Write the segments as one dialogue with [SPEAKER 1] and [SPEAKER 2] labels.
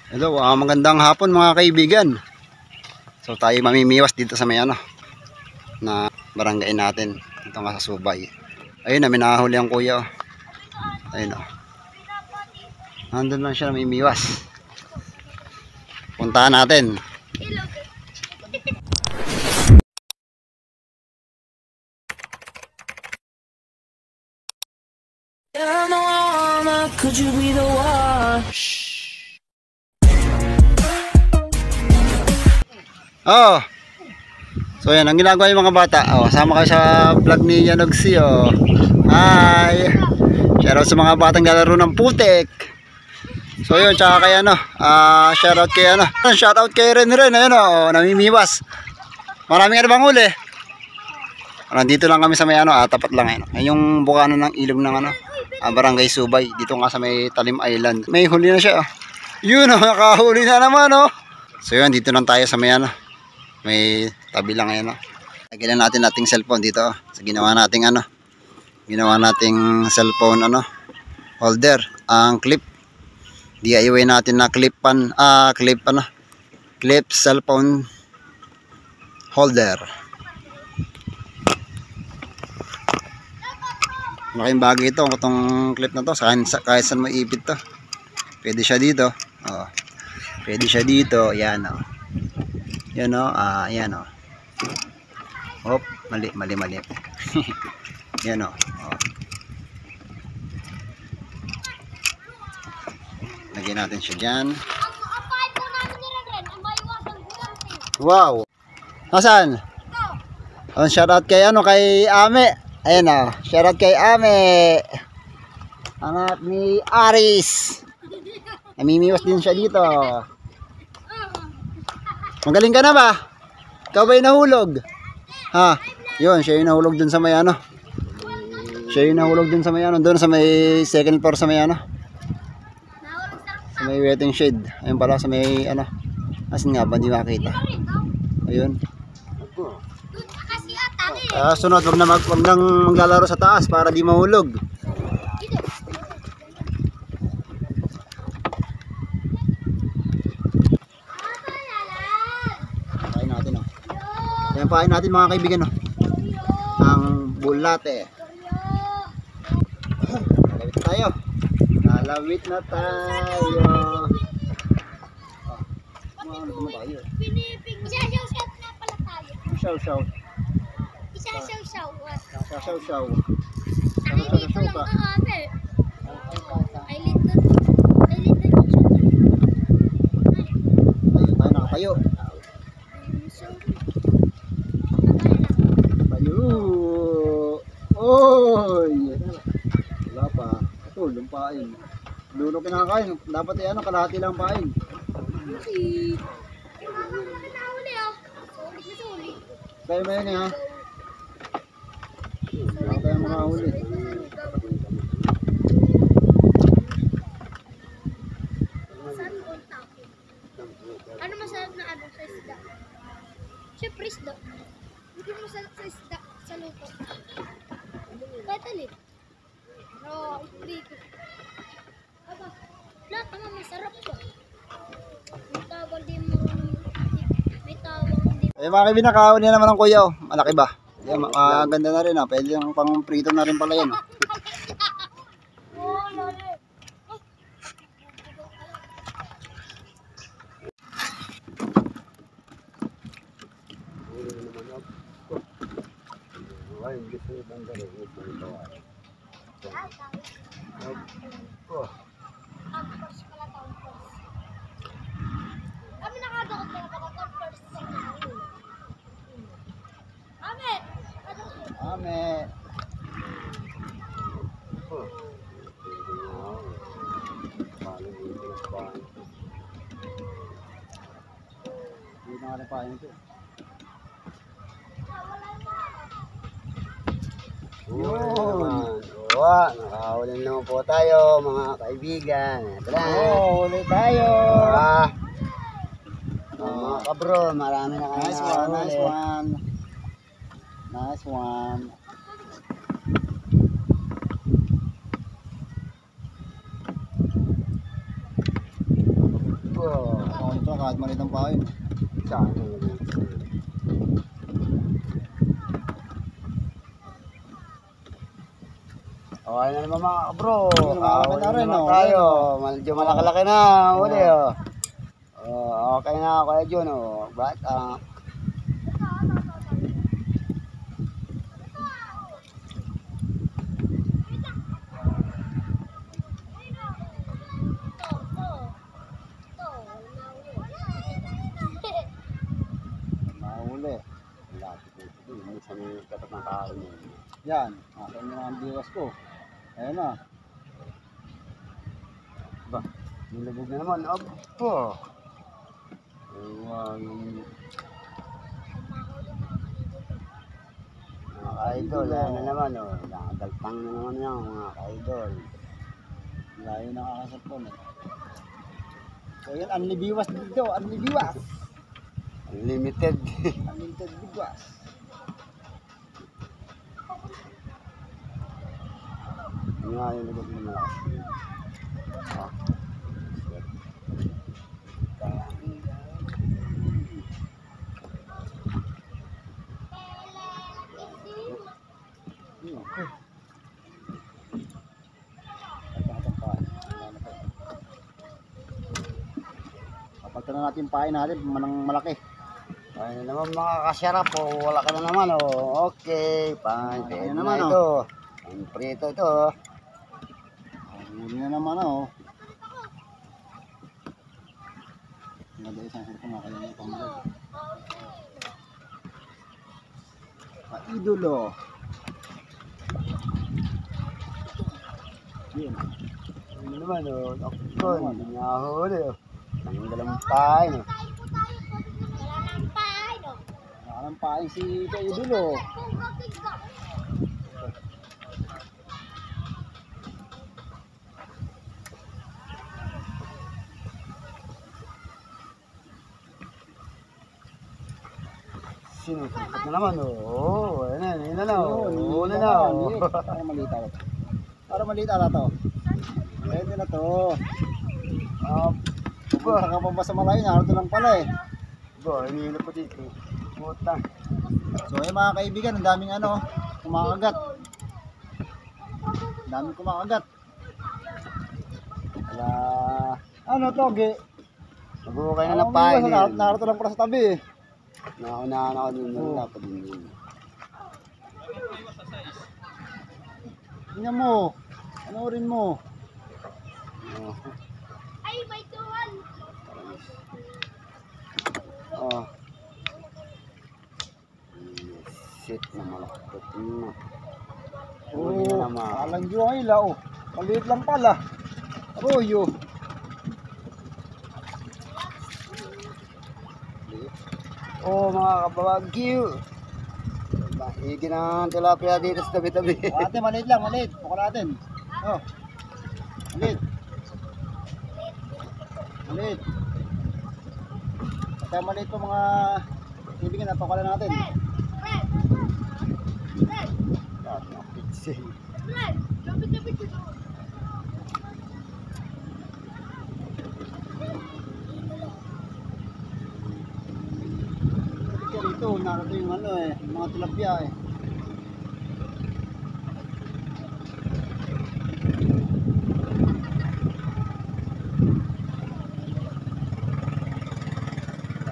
[SPEAKER 1] Hello, magandang hapon mga kaibigan. So tayo mamimiwas dito sa may na barangay natin. Dito nga sa Subay. Ayun na, may nahuli ang kuya. Ayun o. Nandun lang siya namimiwas. Puntahan natin.
[SPEAKER 2] Could you be the one?
[SPEAKER 1] Oh. So yan ang ginagawa yung mga bata. Oh, sama kayo sa vlog ni Yanogsi oh. Hi. Shoutout sa mga batang lalaro ng putik. So yun, tsaka kay shoutout kay shoutout kay Ren ayun oh, namimiwas. Maraming bang huli. Nandito lang kami sa may tapat lang ayun. Ayun yung bukana ng ilog ng Barangay Subay. Dito nga sa may Talim Island. May huli na siya oh. Yun oh, nakahuli na naman oh. So yun, dito lang tayo sa may may tabi lang ngayon. Lagyan natin ating cellphone dito. So ginawa nating ginawa nating cellphone holder, ang clip. DIY natin na clip cellphone holder. Malaking bagay ito, itong clip na to. Kahit saan mo ipit to. Pwede siya dito. Oh. Pwede siya dito. Yan oh. Yan o, yan o. Hop, mali. Yan o. Lagyan natin siya dyan. Wow. Nasaan? Shoutout kay kay Ame. Ayan o, shoutout kay Ame. Anak ni Aris. Namimiwas din siya dito. Magaling ka na ba? Ikaw ba'y nahulog? Ha? Yun, siya yung nahulog dun sa may Siya yung nahulog dun sa may doon sa may second floor sa may sa may waiting shed. Ayun pala sa may asan nga ba? Hindi makita. Ayun. Sunod, wag nang maglalaro sa taas para di mahulog. Ayan, pain natin mga kaibigan ang bulate. Lalawit na tayo.
[SPEAKER 3] Isa-shout na pala tayo.
[SPEAKER 1] Shout.
[SPEAKER 3] Isa-shout.
[SPEAKER 1] Ay dito lang
[SPEAKER 3] ate. Ay little.
[SPEAKER 1] Ayun tayo nakatayo. Oy! Wala pa. Ito, lumpain. Luno kinakain. Dapat kalahati lang pain. Kaya mo yun ha? Wala tayong mga huli.
[SPEAKER 3] Ano masarap na sa isda? Siyempre isda. Hindi masarap sa isda sa luto. Kahit alin. No, iprito. Lahat naman masarap po. May tawag din mo. May tawag din.
[SPEAKER 1] Eh mga kaibigan, nakahuli na naman ang kuya oh. Malaki ba? Yan, maganda na rin Pwede yung pang prito na rin pala yan
[SPEAKER 3] Kami nakadukot na nakadukot first. Amen!
[SPEAKER 1] Ame. Hindi na nga pa ito. Yun. Nakahuli naman po tayo mga kaibigan. Huli tayo. Mga kabro, marami na kayo. Nice one. Oh. Ito kahit maliit ang pain.
[SPEAKER 2] Saan? Okay na naman mga bro.
[SPEAKER 1] Malaki na rin,
[SPEAKER 2] naman
[SPEAKER 1] oh.
[SPEAKER 2] tayo. Medyo malaki na. Uli oh. Okay na Kuya Jun oh. Bata. Mahuli. Minsan yung kapat ng kain mo.
[SPEAKER 1] Yan. Akin yung ang biwas ko. Ayan na.
[SPEAKER 2] Ba, nilabog na naman. Aba. Yung mga idol, ano naman oh. Nakadalpang na naman yan mga idol.
[SPEAKER 1] Layo na kakasap ko. So yan, anlibiwas dito. Anlibiwas.
[SPEAKER 2] Unlimited.
[SPEAKER 1] Unlimited bigas.
[SPEAKER 2] Yung nga yung lubog na malakas. Ah.
[SPEAKER 1] Okay. Kapag na natin pain natin, manang malaki.
[SPEAKER 2] Ayun na naman mga kasyarap po. Wala ka na naman oh. Okay. Fine.
[SPEAKER 1] Wala ka
[SPEAKER 2] Pwede
[SPEAKER 1] na
[SPEAKER 2] na
[SPEAKER 1] naman,
[SPEAKER 2] ito. Ang prito ito oh.
[SPEAKER 1] Huli na naman oh. Nagay isang hirap na kaya yung pamalag. Idolo. Yun.
[SPEAKER 2] Ayun na naman oh. Nakon. Hindi niya huli oh. Tanggal ang pain oh.
[SPEAKER 1] Nakalang pain si Idolo.
[SPEAKER 2] Sinusunod na naman oh. Ayun na na oh.
[SPEAKER 1] Huli
[SPEAKER 2] Huli na oh.
[SPEAKER 1] Para malita na to. Para malita na to. Pwede na to. Pupunta ka pa ba sa malayo? Narito lang pala eh.
[SPEAKER 2] Ba, hinihila po dito. Puta.
[SPEAKER 1] So yung mga kaibigan, ang daming ano, kumakagat. Ang daming kumakagat.
[SPEAKER 2] Wala.
[SPEAKER 1] Ano to, Ge?
[SPEAKER 2] Nag-uukay na ng pain eh.
[SPEAKER 1] Narito lang pala sa tabi eh.
[SPEAKER 2] Naunahan ako din.
[SPEAKER 1] Oo.
[SPEAKER 2] Wala pa din yun.
[SPEAKER 1] Tingnan mo. Panoorin mo.
[SPEAKER 2] Oh.
[SPEAKER 3] Ay, may tuwan!
[SPEAKER 2] Oh. Shit na malakot na. Huli na naman.
[SPEAKER 1] Alangyo ang ila oh. Maliit lang pala. Arroyo.
[SPEAKER 2] Oh mga kababagyo. Mahigin ang tilapia dito sa tabi-tabi.
[SPEAKER 1] Ate, maliit lang, maliit. Buka natin. Oh. Maliit. Maliit. At maliit po mga kaibigan, napakala natin. Kaya rito, narito yung ano eh, yung mga tilapia eh.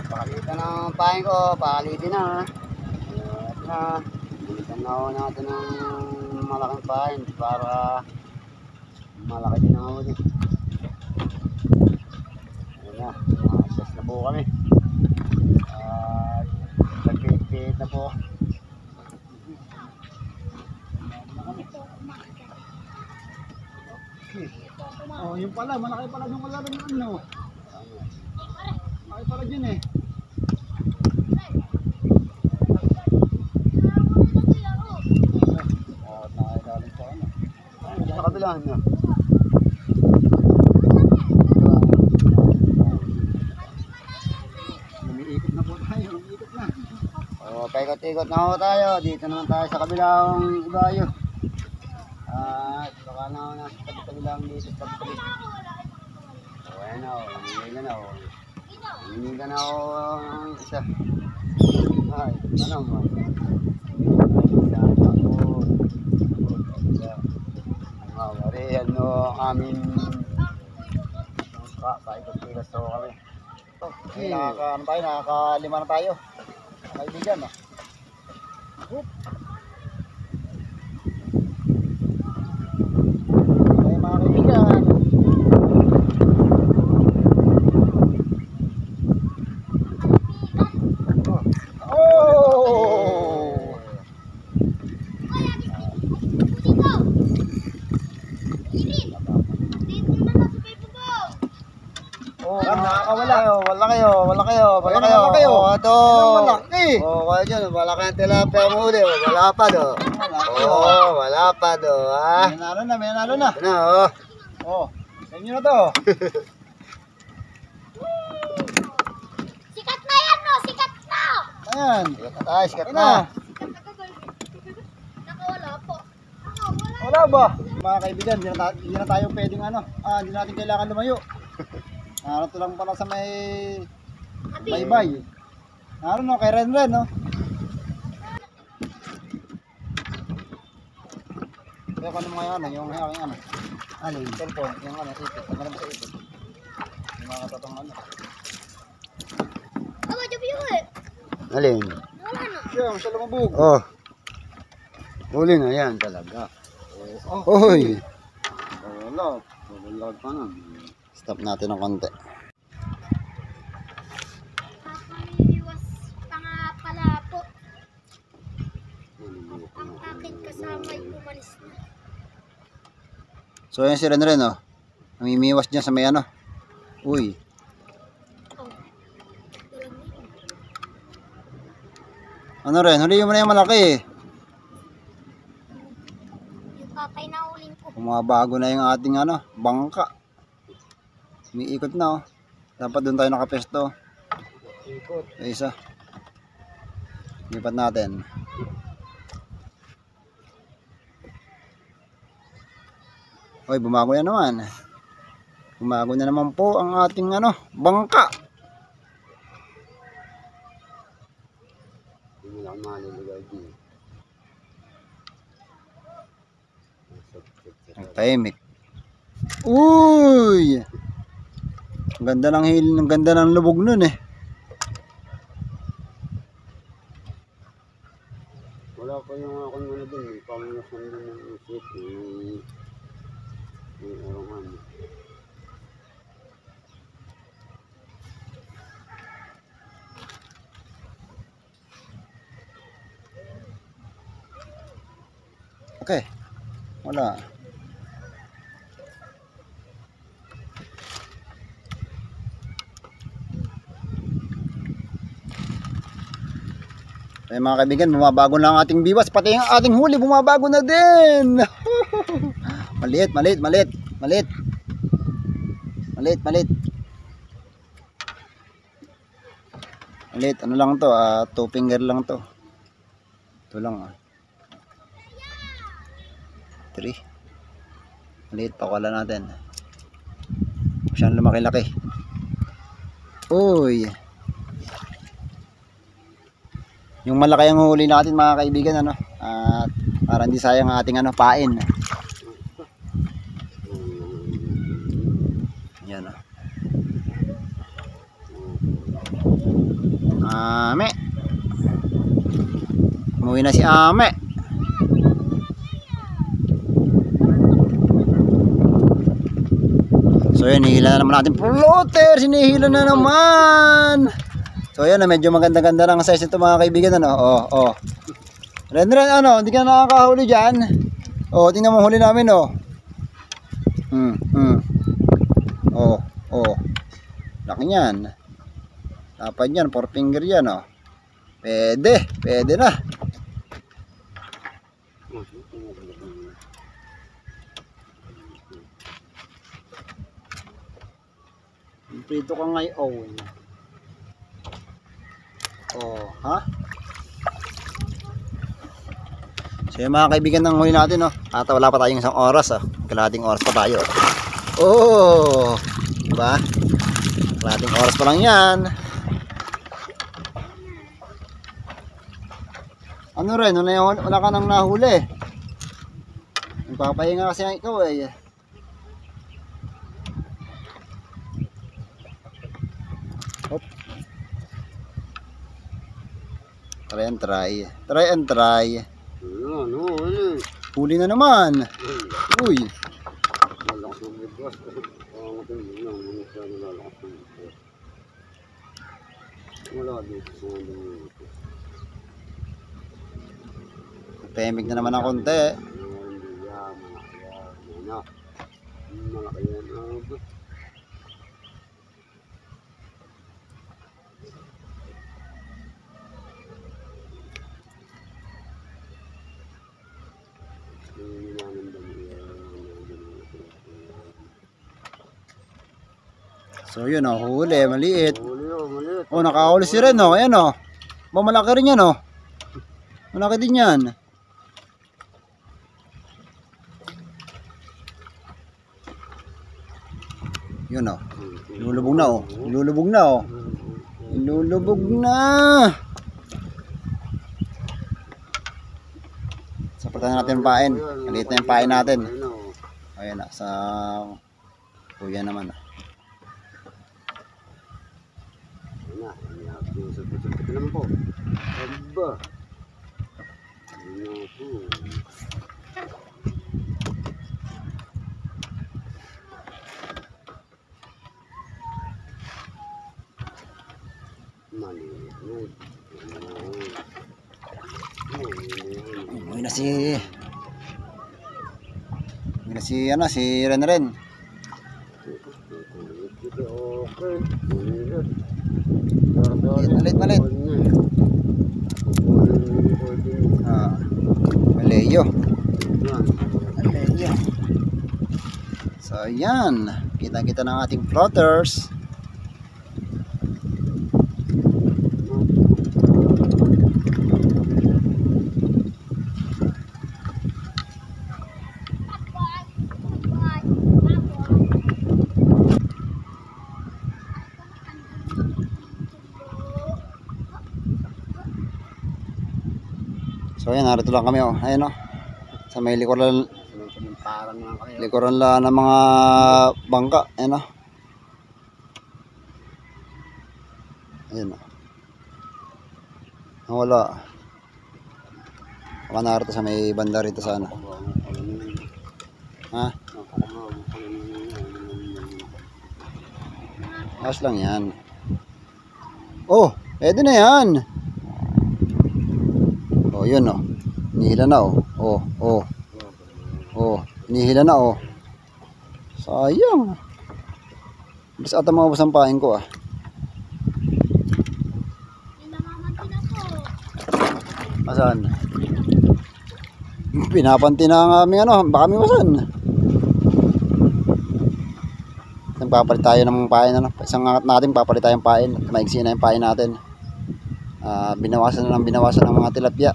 [SPEAKER 2] Pakalitan ng pain ko, pakalitin na. Ayan na. Palitan na ako natin ng malaking pain para malaki din ang huli. Ayan na, assess na po kami. At nagpipit na po.
[SPEAKER 1] Oh, yung pala, malaki pala yung kalaro ng ano. Malaki pala dyan eh. Oh, nakailalim sa ano.
[SPEAKER 2] Sa kabilaan na.
[SPEAKER 1] Lumiikot na po tayo, lumiikot na.
[SPEAKER 2] O, paikot-ikot na ho tayo. Dito naman tayo sa kabilang ibayo. At baka na ako nasa tabi-tabi lang dito sa tabi-tabi. O, ayan na o. Nangyayla na o. Hinihingan ako ng isa. Ay, ano mo? Mawari, ano, aming paikot-ikot so kami.
[SPEAKER 1] Okay, nakaka-5 na tayo. Kaibigan, no? Okay, mga kaibigan. Oh! Oh, wala kayo. Oh, ito.
[SPEAKER 2] Malaki.
[SPEAKER 1] Oh, kaya dyan, malaki ang tilapia mo uli. Wala pa do. Oh, wala pa do, ha? May nanalo na. Ano, oh. Oh, sa inyo na to.
[SPEAKER 3] Sikat na yan, no? Sikat na!
[SPEAKER 1] Ayan. Sikat na.
[SPEAKER 3] Nakawala po.
[SPEAKER 1] Wala ba? Mga kaibigan, hindi na tayo pwedeng hindi natin kailangan lumayo. Narito lang pala sa may baybay. Naroon no, kay Ren, no? Kaya kung ano mga yung aking alin, cellphone, yung ipit, tanggalin mo sa ipit. Yung mga katatong
[SPEAKER 3] Aba, jabi yun eh.
[SPEAKER 2] Alin?
[SPEAKER 3] Wala na.
[SPEAKER 1] Siya, sa lumabog.
[SPEAKER 2] Oh. Huli na yan talaga. Oy.
[SPEAKER 1] Wala.
[SPEAKER 2] Wala pa na.
[SPEAKER 1] Stop natin ng konti.
[SPEAKER 3] Kakamiwas pa nga pala po. Ang aking kasama'y umalis na.
[SPEAKER 1] So yan si Ren, oh. Namimiwas dyan sa may Uy.
[SPEAKER 3] Oh.
[SPEAKER 1] Ano Ren, huli mo na yung malaki eh.
[SPEAKER 3] Yung kakay na uling ko.
[SPEAKER 1] Bumabago na yung ating bangka. Umiikot na, oh. Dapat doon tayo nakapesto.
[SPEAKER 2] Ikot.
[SPEAKER 1] Sa isa. Lipat natin. Hoy, bumago na naman. Bumago na naman po ang ating bangka.
[SPEAKER 2] Hindi lang maliligaw din.
[SPEAKER 1] Ang tahimik. Uy! Ang ganda ng ang ganda ng lubog nun eh.
[SPEAKER 2] Wala pa yung akong din. Pamunasan din ng isip. Yung orangan.
[SPEAKER 1] Okay. Wala. Ay mga kaibigan, bumabago na ang ating biwas, pati ang ating huli bumabago na din. Maliit. Maliit, ano lang to, 2 finger lang to. Ito lang 3. Maliit, pakawala natin. Siyang lumaki-laki. Uy. Yung malaki ang huli natin mga kaibigan at para hindi sayang ang ating pain. Yan Ame. Umuwi na si Ame. So yan, hihila na naman natin floater, sinihila na naman. So yan, medyo maganda-ganda ng size nito mga kaibigan Oh. Ren, hindi ka nakakahuli dyan. Oh, tingnan mo huli namin Laki niyan. Dapat yan, 4 finger yan Pwede na. Prito ka ngayon. Ha? So yung mga kaibigan ng huli natin at wala pa tayong 1 oras kalahating oras pa tayo. Diba? Kalating oras pa lang yan. Ano rin, wala ka nang nahuli. Nagpapahinga kasi ikaw eh. Hop. Try and try. Try and try. Huli na naman. Uy. Pemig na naman ng konti. So yun oh, huli, maliit. Oh, nakahuli si Ren oh, ayan oh. Malaki rin yan oh. Malaki din yan. Yun oh. Lulubog na oh. Lulubog na oh. Lulubog na. Saputan natin yung pain. Maliit na yung pain natin. Ayan na, sa kuya naman ah.
[SPEAKER 2] Ito naman po. Aba. Ayan po. Maliit.
[SPEAKER 1] Umuwi na si ano, si Ren.
[SPEAKER 2] Okay.
[SPEAKER 1] Malit. Ah, Maleo. So ayan, kita ng ating floaters. So ayan, narito lang kami oh. Ayan oh. Sa may likuran lang ng mga bangka. Ayan oh. Ayan oh. Wala. Baka narito sa may banda rito sana. Ha? Ayos lang yan. Oh, pwede na yan. Oh, yun oh. Nihila na oh. Oh, nihila na oh. Sayang. Bis ata maubos ang pain ko ah. Asan? Pinapanti na ang aming ano, baka may wasan. Nagpapalit tayo ng pain ano. Isang angat natin papalit tayong pain. Maigsi na yung pain natin. Binawasan ng mga tilapia.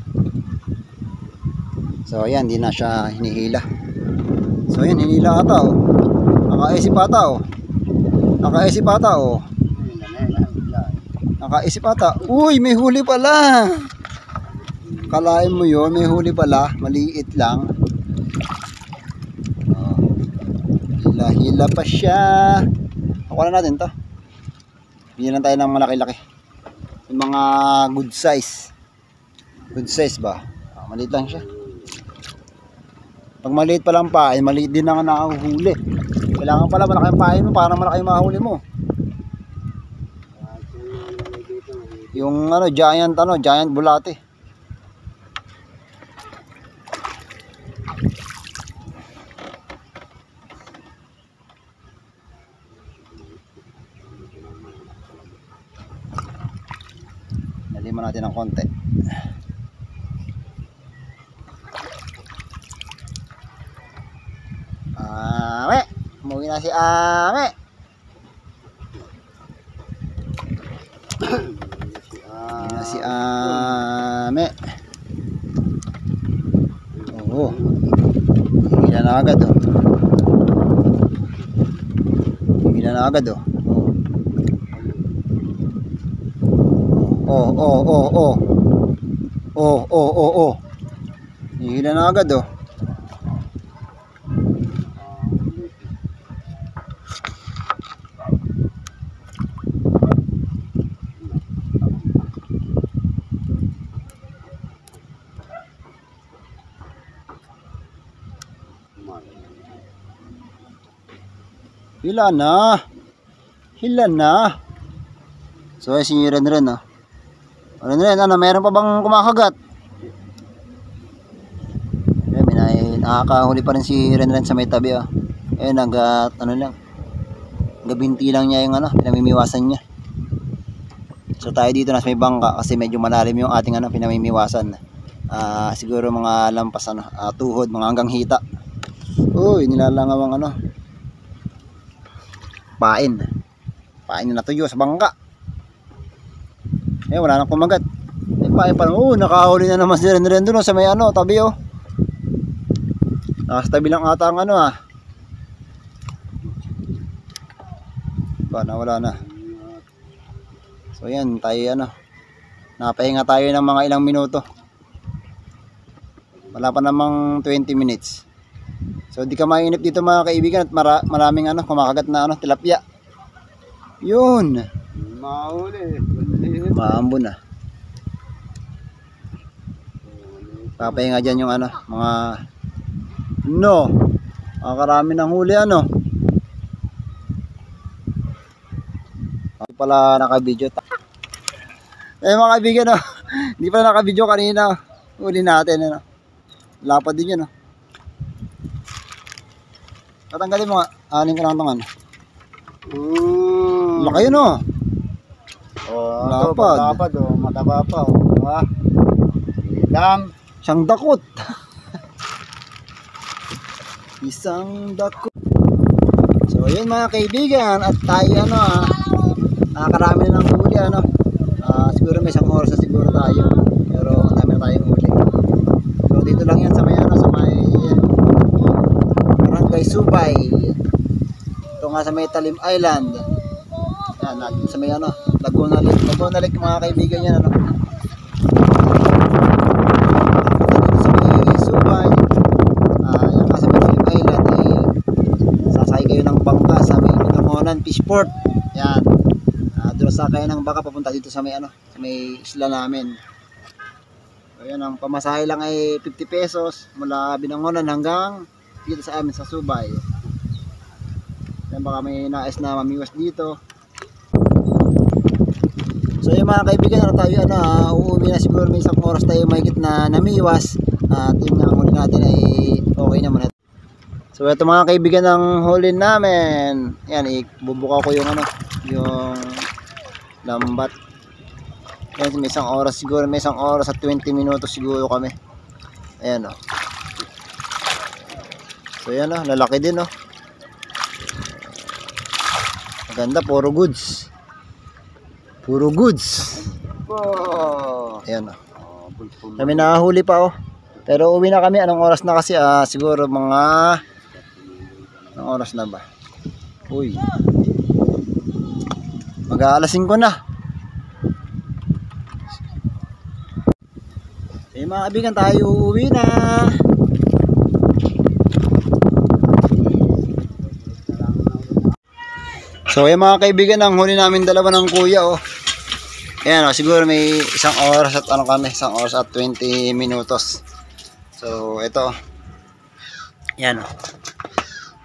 [SPEAKER 1] So ayan, hindi na siya hinihila. So ayan, hinihila ata oh. Nakaisip ata oh. Nakaisip ata. Uy, may huli pala. Kalain mo yun, may huli pala. Maliit lang. Oh. Hila pa siya. Nakuha na natin to. Bigyan lang tayo ng malaki-laki. Yung mga good size. Good size ba? Maliit lang siya. Pag maliit pa lang pain, maliit din ang nakahuli. Kailangan pala malaki ang pain mo para malaki yung mahuli mo. Yung ano, giant bulate. Naliman natin ng konti. Umuwi na si Ame. Umuwi na si Ame. Oo. Hila na agad oh. Hila na agad oh. Oh, oh, oh, oh. Oh, oh, oh, oh. Hihila na agad oh. Hila na. Hila na. So ay sinira na rin oh. Ano na rin, ano, meron pa bang kumakagat? Ayun, nakakahuli pa rin si Renren sa may tabi oh. Ayun, ano lang. Gabinti lang niya yung ano, pinamimiwasan niya. So tayo dito nasa may bangka kasi medyo malalim yung ating ano, pinamimiwasan. Siguro mga lampas ano, tuhod, mga hanggang hita. Uy, nilalangaw ang ano. Pain na natuyo sa bangka. Wala nang kumagat. Pain pa lang. Nakahuli na naman si Renren doon sa may ano, tabi oh. Nasa tabi lang ata ang ano wala na. So yan, tayo ano. Napahinga tayo ng mga ilang minuto. Wala pa namang 20 minutes. So di ka mainip dito mga kaibigan at maraming ano, kumakagat na ano, tilapia. Yun.
[SPEAKER 2] Mahuli.
[SPEAKER 1] Maambon na. Papahinga dyan yung ano, mga karami ng huli ano. Hindi pala naka-video. Mga kaibigan oh. Hindi pala naka-video kanina. Huli natin ano. Lapad din yun oh. Tatanggalin mo nga. Anin ko lang itong ano. Laki yun oh. Lapad.
[SPEAKER 2] Lapad oh. Mataba pa oh. Diba? Lang.
[SPEAKER 1] Siyang dakot. Isang dakot. So yun mga kaibigan. At tayo ano nakakarami na ng huli ano. Siguro may isang oras na siguro tayo. Pero ang dami na tayong huli. So dito lang yan sa may ano, sa may Barangay Subay. Ito nga sa may Talim Island. Yan, natin sa may ano, Laguna Lake mga kaibigan yan ano. Dito sa may Subay. Yan nga sa may Talim Island sasakay kayo ng bangka sa may Binangonan Fishport. Yan. Doon sakay ng baka papunta dito sa may ano, sa may isla namin. So yan, ang pamasahe lang ay 50 pesos mula Binangonan hanggang dito sa amin sa Subay. Yan, baka may nais na mamiwas dito. So yung mga kaibigan, ano tayo uuwi na siguro, may isang oras tayo mahigit na namiwas. At yung nga huli natin ay okay naman. So ito mga kaibigan ang huli namin. Yan, ibubuka ko yung ano, yung lambat. Yan, may isang oras siguro, may isang oras at 20 minutos siguro kami. Ayan o. So yan o, lalaki din o. Maganda, puro goods. Puro goods. Ayan o. Kami nakahuli pa o. Pero uwi na kami, anong oras na kasi? Siguro mga anong oras na ba? Uy, mag-aalas 5 na. Mga kaibigan, tayo uuwi na. So yung mga kaibigan, ang huli namin dalawa ng kuya oh. Ayan oh, siguro may isang oras at ano kami, isang oras at 20 minutos. So ito. Yan oh.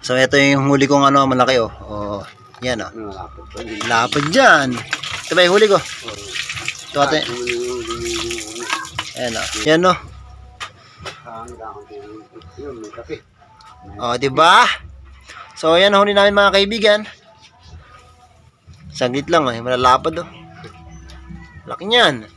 [SPEAKER 1] So ito yung huli kong ano, malaki oh. Oh, yan oh. Lapad dyan. Ito ba yung huli ko? Ito ate. Ayan o. Yan o. O, diba? So, ayan huli namin mga kaibigan. Saglit lang o. Malalapad o. Laki niyan.